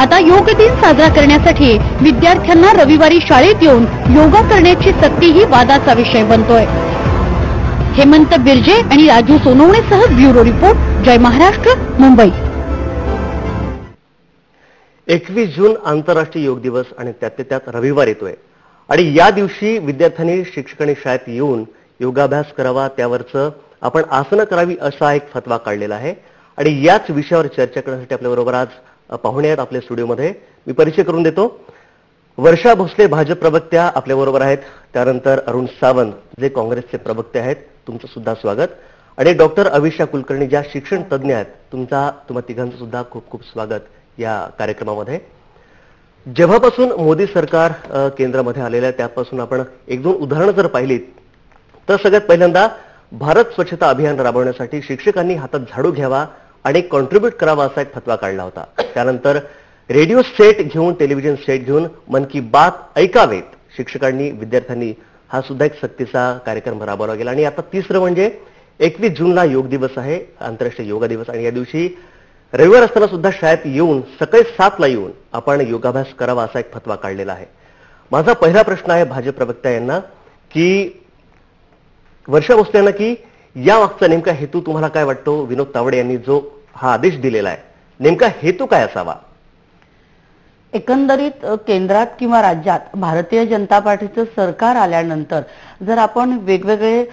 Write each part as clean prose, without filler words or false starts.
आता योग दिन साजरा करण्यासाठी विद्यार्थ्यांना रविवारी शाळेत येऊन योगा करण्याची सक्तीही वादाचा विषय बनतोय. हेमंत बिर्जे आणि राजू सोनवणेसह ब्युरो रिपोर्ट, जय महाराष्ट्र, मुंबई. 21 जून आंतरराष्ट्रीय योग दिवस आणि त्यात रविवार येतोय आणि या दिवशी विद्यार्थ्यांनी शिक्षकांनी शाळेत येऊन योगाभ्यास करावा, त्यावरचं आपण आसनं करावी असा एक फतवा काढलेला आहे. आणि याच विषयावर चर्चा करण्यासाठी आपल्या बरोबर आज पाहुणे आहेत आपल्या स्टुडिओमध्ये. मी परिचय करून देतो. वर्षा भोसले भाजप प्रवक्त्या आपल्या बरोबर आहेत. त्यानंतर अरुण सावंत जे काँग्रेसचे प्रवक्ते आहेत, तुमचं सुद्धा स्वागत. आणि डॉक्टर अविशा कुलकर्णी ज्या शिक्षण तज्ज्ञ आहेत, तुम्हा तिघांचं सुद्धा खूप खूप स्वागत या कार्यक्रमामध्ये. जेव्हापासून मोदी सरकार केंद्रामध्ये आलेलं आहे त्यापासून आपण एक दोन उदाहरणं जर पाहिलीत तर सगळ्यात पहिल्यांदा भारत स्वच्छता अभियान राबवण्यासाठी शिक्षकांनी हातात झाडू घ्यावा आणि कॉन्ट्रीब्यूट करावा असा एक फतवा काढला होता. त्यानंतर रेडिओ सेट घेऊन, टेलिव्हिजन सेट घेऊन मन की बात ऐकावेत शिक्षकांनी, विद्यार्थ्यांनी, हा सुद्धा एक सक्तीचा कार्यक्रम राबवला गेला. आणि आता तिसरं म्हणजे 21 जूनला योग दिवस आहे, आंतरराष्ट्रीय योगा दिवस. आणि या दिवशी रविवार असताना सुद्धा शाळेत येऊन सकाळी 7ला येऊन आपण योगाभ्यास करावा असा एक फतवा काढलेला आहे. माझा पहिला प्रश्न आहे भाजप प्रवक्त्या यांना की वर्षा भोसले यांना की या मागचा नेमका हेतू तुम्हाला काय वाटतो? विनोद तावडे यांनी जो हा आदेश दिलेला आहे, नेमका हेतू काय असावा? एकंदरीत केंद्रात किंवा राज्यात भारतीय जनता पार्टीचं सरकार आल्यानंतर जर आपण वेगवेगळे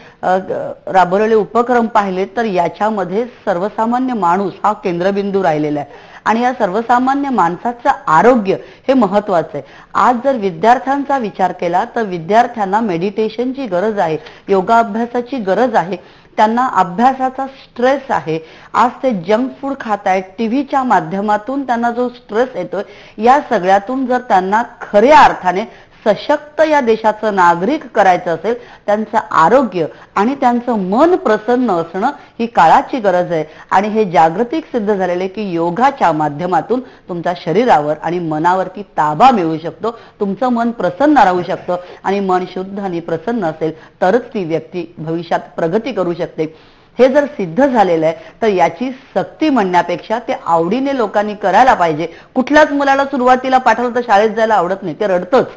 राबवलेले उपक्रम पाहिले तर याच्यामध्ये सर्वसामान्य माणूस हा केंद्रबिंदू राहिलेला आहे. आणि या सर्वसामान्य माणसाचं आरोग्य हे महत्वाचं आहे. आज जर विद्यार्थ्यांचा विचार केला तर विद्यार्थ्यांना मेडिटेशनची गरज आहे, योगाभ्यासाची गरज आहे. त्यांना अभ्यासाचा स्ट्रेस आहे. आज ते जंक फूड खात आहेत, टीव्हीच्या माध्यमातून त्यांना जो स्ट्रेस येतोय, या सगळ्यातून जर त्यांना खऱ्या अर्थाने सशक्त या देशाचं नागरिक करायचं असेल, त्यांचं आरोग्य आणि त्यांचं मन प्रसन्न असणं ही काळाची गरज आहे. आणि हे जागतिक सिद्ध झालेले की योगाच्या माध्यमातून तुमच्या शरीरावर आणि मनावरती ताबा मिळू शकतो, तुमचं मन प्रसन्न राहू शकतं. आणि मन शुद्ध आणि प्रसन्न असेल तरच ती व्यक्ती भविष्यात प्रगती करू शकते. हे जर सिद्ध झालेलं आहे तर याची सक्ती म्हणण्यापेक्षा ते आवडीने लोकांनी करायला पाहिजे. कुठल्याच मुलाला सुरुवातीला पाठवलं तर शाळेत जायला आवडत नाही, ते रडतंच.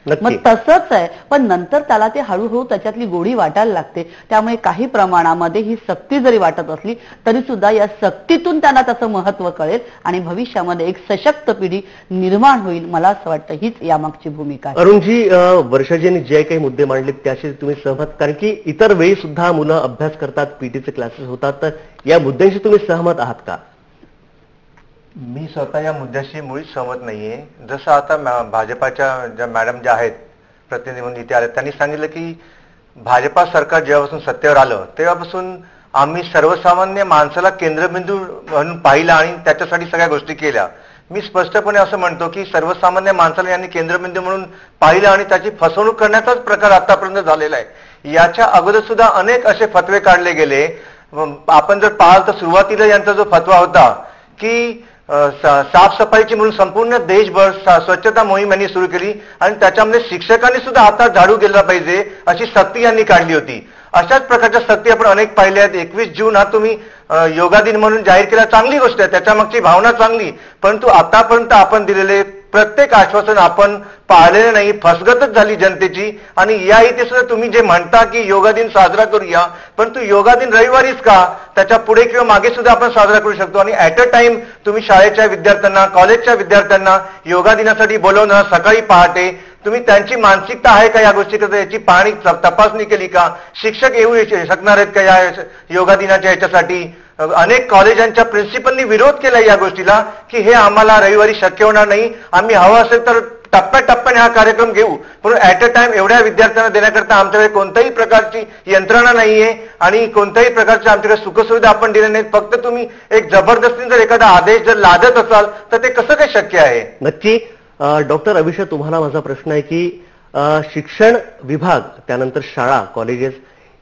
मग तसंच आहे, पण नंतर त्याला ते हळूहळू त्याच्यातली गोडी वाटायला लागते. त्यामुळे काही प्रमाणामध्ये ही सक्ती जरी वाटत असली तरी सुद्धा या सक्तीतून त्यांना त्याचं महत्व कळेल आणि भविष्यामध्ये एक सशक्त पिढी निर्माण होईल. मला असं वाटतं हीच यामागची भूमिका आहे. अरुणजी, वर्षाजींनी जे काही मुद्दे मांडले त्याशी तुम्ही सहमत? कारण की इतर वेळी सुद्धा मुलं अभ्यास करतात, पीटीचे क्लासेस होतात, तर या मुद्द्यांशी तुम्ही सहमत आहात का? मी स्वतः या मुद्द्याशी मुळीच सहमत नाहीये. जसं आता भाजपाच्या ज्या मॅडम ज्या आहेत प्रतिनिधी म्हणून इथे आले, त्यांनी सांगितलं की भाजपा सरकार जेव्हापासून सत्तेवर आलं तेव्हापासून आम्ही सर्वसामान्य माणसाला केंद्रबिंदू म्हणून पाहिला आणि त्याच्यासाठी सगळ्या गोष्टी केल्या. मी स्पष्टपणे असं म्हणतो की सर्वसामान्य माणसाला यांनी केंद्रबिंदू म्हणून पाहिलं आणि त्याची फसवणूक करण्याचाच प्रकार आतापर्यंत झालेला आहे. याच्या अगोदर सुद्धा अनेक असे फतवे काढले गेले. आपण जर पाहाल तर सुरुवातीला यांचा जो फतवा होता की साफसफाईची म्हणून संपूर्ण देशभर स्वच्छता मोहीम यांनी सुरू केली आणि त्याच्यामध्ये शिक्षकांनी सुद्धा हातात झाडू गेला पाहिजे अशी सक्ती यांनी काढली होती. अशाच प्रकारच्या सक्ती आपण अनेक पाहिल्या आहेत. 21 जून हा तुम्ही योगा दिन म्हणून जाहीर केला, चांगली गोष्ट आहे, त्याच्यामागची भावना चांगली, परंतु आतापर्यंत आपण दिलेले प्रत्येक आश्वासन आपण पाळलेलं नाही, फसगतच झाली जनतेची. आणि या इथे सुद्धा तुम्ही जे म्हणता की योगा दिन साजरा करूया, परंतु योगा दिन रविवारीच का, त्याच्या पुढे किंवा मागे सुद्धा आपण साजरा करू शकतो. आणि ॲट अ टाइम तुम्ही शाळेच्या विद्यार्थ्यांना, कॉलेजच्या विद्यार्थ्यांना योगा दिनासाठी बोलवणार सकाळी पहाटे, तुम्ही त्यांची मानसिकता आहे का या गोष्टीकडे, याची पाहणी तपासणी केली का? शिक्षक येऊ शकणार आहेत का या योगा दिनाच्या याच्यासाठी? अनेक कॉलेजांच्या प्रिन्सिपलनी विरोध केला या गोष्टीला की हे आम्हाला रविवारी शक्य होणार नाही, आम्ही हवं असेल तर टप्प्याटप्प्याने हा कार्यक्रम घेऊ, पण ॲट अ टाइम एवढ्या विद्यार्थ्यांना देण्याकरता आमच्याकडे कोणत्याही प्रकारची यंत्रणा नाहीये आणि कोणत्याही प्रकारच्या आमच्याकडे सुखसुविधा आपण दिल्या नाहीत. फक्त तुम्ही एक जबरदस्तीने जर एखादा आदेश जर लादत असाल तर ते कसं काय शक्य आहे? नक्की. डॉक्टर अभिषेक, तुम्हाला माझा प्रश्न आहे की शिक्षण विभाग, त्यानंतर शाळा, कॉलेजेस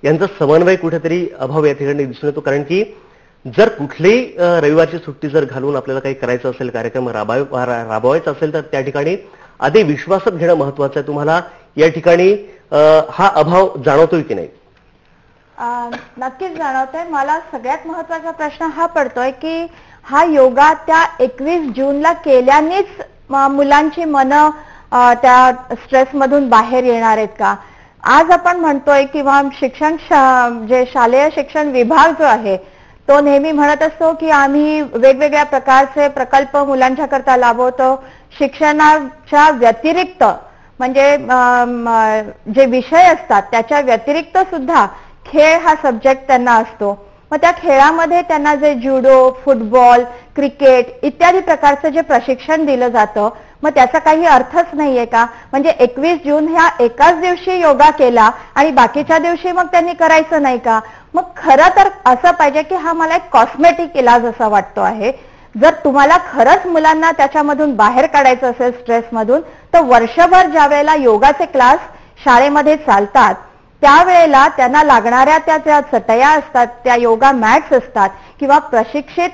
यांचा समन्वय कुठेतरी अभाव या ठिकाणी दिसून येतो. कारण की जर कुठलीही रविवारची सुट्टी जर घालून आपल्याला काही करायचं असेल, कार्यक्रम राबवायचा असेल तर त्या ठिकाणी आधी विश्वासात घेणं महत्वाचं आहे. तुम्हाला या ठिकाणी हा अभाव जाणवतोय की नाही? नक्कीच जाणवतोय. मला सगळ्यात महत्वाचा प्रश्न हा पडतोय की हा योगा त्या 21 जूनला केल्यानेच मुलांची मनं त्या स्ट्रेसमधून बाहेर येणार आहेत का? आज आपण म्हणतोय किंवा जे शालेय शिक्षण विभाग जो आहे तो नेहमी म्हणत असतो की आम्ही वेगवेगळ्या प्रकारचे प्रकल्प मुलांच्या करता राबवतो. शिक्षणाच्या व्यतिरिक्त म्हणजे जे विषय असतात त्याच्या व्यतिरिक्त सुद्धा खेळ हा सब्जेक्ट त्यांना असतो. मग त्या खेळामध्ये त्यांना जे जुडो, फुटबॉल, क्रिकेट इत्यादी प्रकारचं जे प्रशिक्षण दिलं जातं मग त्याचा काही अर्थच नाहीये का? म्हणजे 21 जून ह्या एकाच दिवशी योगा केला आणि बाकीच्या दिवशी मग त्यांनी करायचं नाही का? मग खरं तर असं पाहिजे की हा मला एक कॉस्मेटिक इलाज असा वाटतो आहे. जर तुम्हाला खरंच मुलांना त्याच्यामधून बाहेर काढायचं असेल स्ट्रेसमधून तर वर्षभर ज्या वेळेला योगाचे क्लास शाळेमध्ये चालतात त्यावेळेला त्यांना लागणाऱ्या त्या ज्या चटया असतात, त्या योगा मॅट्स असतात किंवा प्रशिक्षित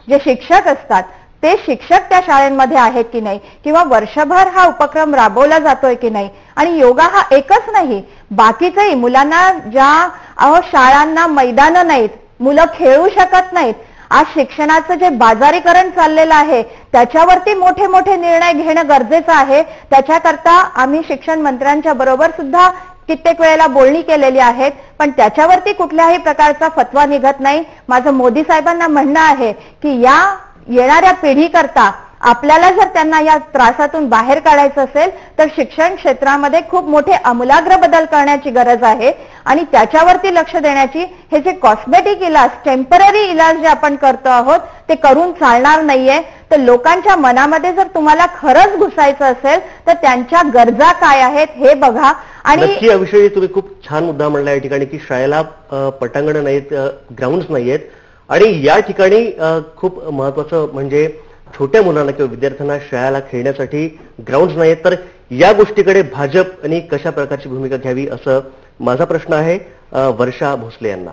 जे शिक्षक असतात ते शिक्षक त्या शाळेमध्ये आहेत की नाही किंवा वर्षभर हा उपक्रम राबवला जातोय की नाही. आणि योगा हा एकच नाही, बाकीचंही मुलांना ज्या शाळांना मैदानं नाहीत, मुलं खेळू शकत नाहीत, आज शिक्षणाचं जे बाजारीकरण चाललेलं आहे त्याच्यावरती मोठे मोठे निर्णय घेणं गरजेचं आहे. त्याच्याकरता आम्ही शिक्षण मंत्र्यांच्या बरोबर सुद्धा कित्येक वेळेला बोलणी केलेली आहेत पण त्याच्यावरती कुठल्याही प्रकारचा फतवा निघत नाही. माझं मोदी साहेबांना म्हणणं आहे की या येणाऱ्या पिढीकरता आपल्याला जर त्यांना या त्रासातून बाहेर काढायचं असेल तर शिक्षण क्षेत्रामध्ये खूप मोठे आमूलाग्र बदल करण्याची गरज आहे आणि त्याच्यावरती लक्ष देण्याची. हे जे कॉस्मेटिक इलाज, टेम्पररी इलाज जे आपण करतो आहोत ते करून चालणार नाहीये. तर लोकांच्या मनामध्ये जर तुम्हाला खरंच घुसायचं असेल तर त्यांच्या गरजा काय आहेत हे बघा. आणि याविषयी तुम्ही खूप छान मुद्दा म्हणला या ठिकाणी की शाळेला पटांगण नाहीत, ग्राउंड्स नाहीयेत आणि या ठिकाणी खूप महत्वाचं म्हणजे छोट्या मुलांना किंवा विद्यार्थ्यांना शाळेला खेळण्यासाठी ग्राउंड्स नाहीत. तर या गोष्टीकडे भाजपने कशा प्रकारची भूमिका घ्यावी असं माझा प्रश्न आहे वर्षा भोसले यांना.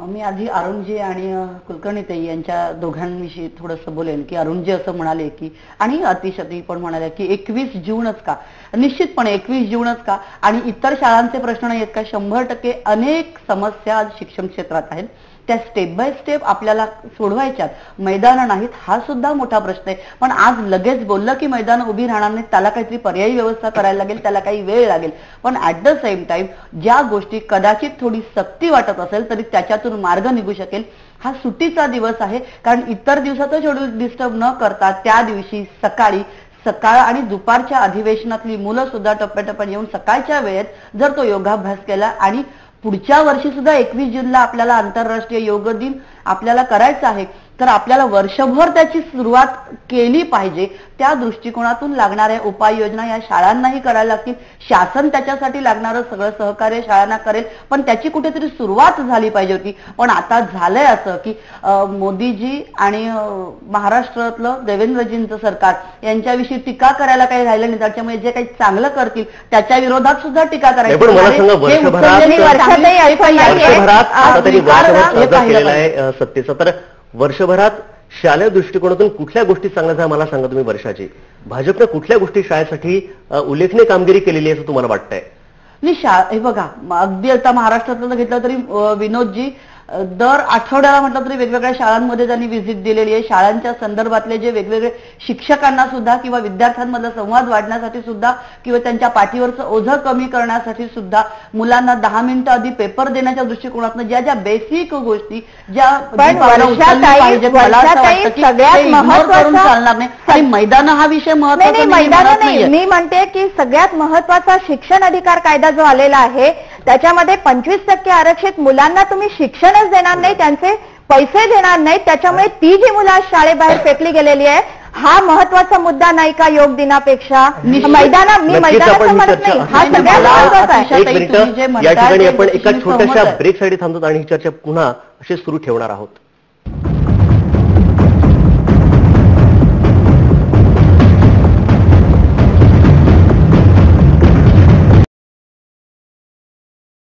मी आधी अरुणजी आणि कुलकर्णीताई यांच्या दोघांविषयी थोडंसं बोलेन की अरुणजी असं म्हणाले की आणि अतिशती पण म्हणाले की 21 जूनच का? निश्चितपणे 21 जूनच का? आणि इतर शाळांचे प्रश्न नाही आहेत का? 100% अनेक समस्या शिक्षण क्षेत्रात आहेत, त्या स्टेप बाय स्टेप आपल्याला सोडवायच्यात. मैदानं नाहीत हा सुद्धा मोठा प्रश्न आहे. पण आज लगेच बोललं की मैदानं उभी राहणार नाहीत, त्याला काहीतरी पर्यायी व्यवस्था करायला लागेल, त्याला काही वेळ लागेल. पण ऍट द सेम टाइम ज्या गोष्टी कदाचित थोडी सक्ती वाटत असेल तरी त्याच्यातून मार्ग निघू शकेल. हा सुट्टीचा दिवस आहे कारण इतर दिवसाचं शेड्यूल डिस्टर्ब न करता त्या दिवशी सकाळ आणि दुपारच्या अधिवेशनातली मुलं सुद्धा टप्प्याटप्प्याने येऊन सकाळच्या वेळेत जर तो योगाभ्यास केला आणि पुढच्या वर्षी सुद्धा 21 जूनला आपल्याला आंतरराष्ट्रीय योग दिन आपल्याला करायचा आहे तर आपल्याला वर्षभर त्याची सुरुवात केली पाहिजे. त्या दृष्टिकोनातून लागणाऱ्या उपाययोजना या शाळांनाही करायला लागतील. शासन त्याच्यासाठी लागणारं सगळं सहकार्य शाळांना करेल पण त्याची कुठेतरी सुरुवात झाली पाहिजे होती. पण आता झालंय असं की मोदीजी आणि महाराष्ट्रातलं देवेंद्रजींचं सरकार यांच्याविषयी टीका करायला काही राहिलं नाही. त्याच्यामुळे जे काही चांगलं करतील त्याच्या विरोधात सुद्धा टीका करायची. सत्तेचा तर वर्षभरात शालेय दृष्टिकोनातून कुठल्या गोष्टी चांगल्या झाल्या मला सांगा तुम्ही. वर्षाची भाजपने कुठल्या गोष्टी शाळेसाठी उल्लेखनीय कामगिरी केलेली आहे असं तुम्हाला वाटतंय? हे बघा अगदी आता महाराष्ट्रातलं घेतलं तरी विनोदजी दर आठवड्याला म्हटलं तरी वेगवेगळ्या शाळांमध्ये त्यांनी व्हिजिट दिलेली आहे. शाळांच्या संदर्भातले जे वेगवेगळे शिक्षकांना सुद्धा किंवा विद्यार्थ्यांमधला संवाद वाढण्यासाठी सुद्धा किंवा त्यांच्या पाठीवरचं ओझं कमी करण्यासाठी सुद्धा मुलांना 10 मिनिटं आधी पेपर देण्याच्या दृष्टिकोनातून ज्या ज्या बेसिक गोष्टी ज्या सगळ्यात महत्त्वाचा चालणार नाही. आणि मैदान हा विषय महत्त्वाचा नाही. मी म्हणते की सगळ्यात महत्त्वाचा शिक्षण अधिकार कायदा जो आलेला आहे त्याच्यामध्ये 25% आरक्षित मुलांना तुम्ही शिक्षणच देणार नाही, त्यांचे पैसे देणार नाहीत. त्याच्यामुळे ती जी मुलं शाळेबाहेर फेकली गेलेली आहे हा महत्वाचा मुद्दा नाही का योग दिनापेक्षा? मैदानाचं म्हणत नाही, हा सगळ्यात महत्वाचा आहे. या ठिकाणी आपण एका छोट्याशा ब्रेकसाठी थांबतो आणि ही चर्चा पुन्हा अशी सुरू ठेवणार आहोत.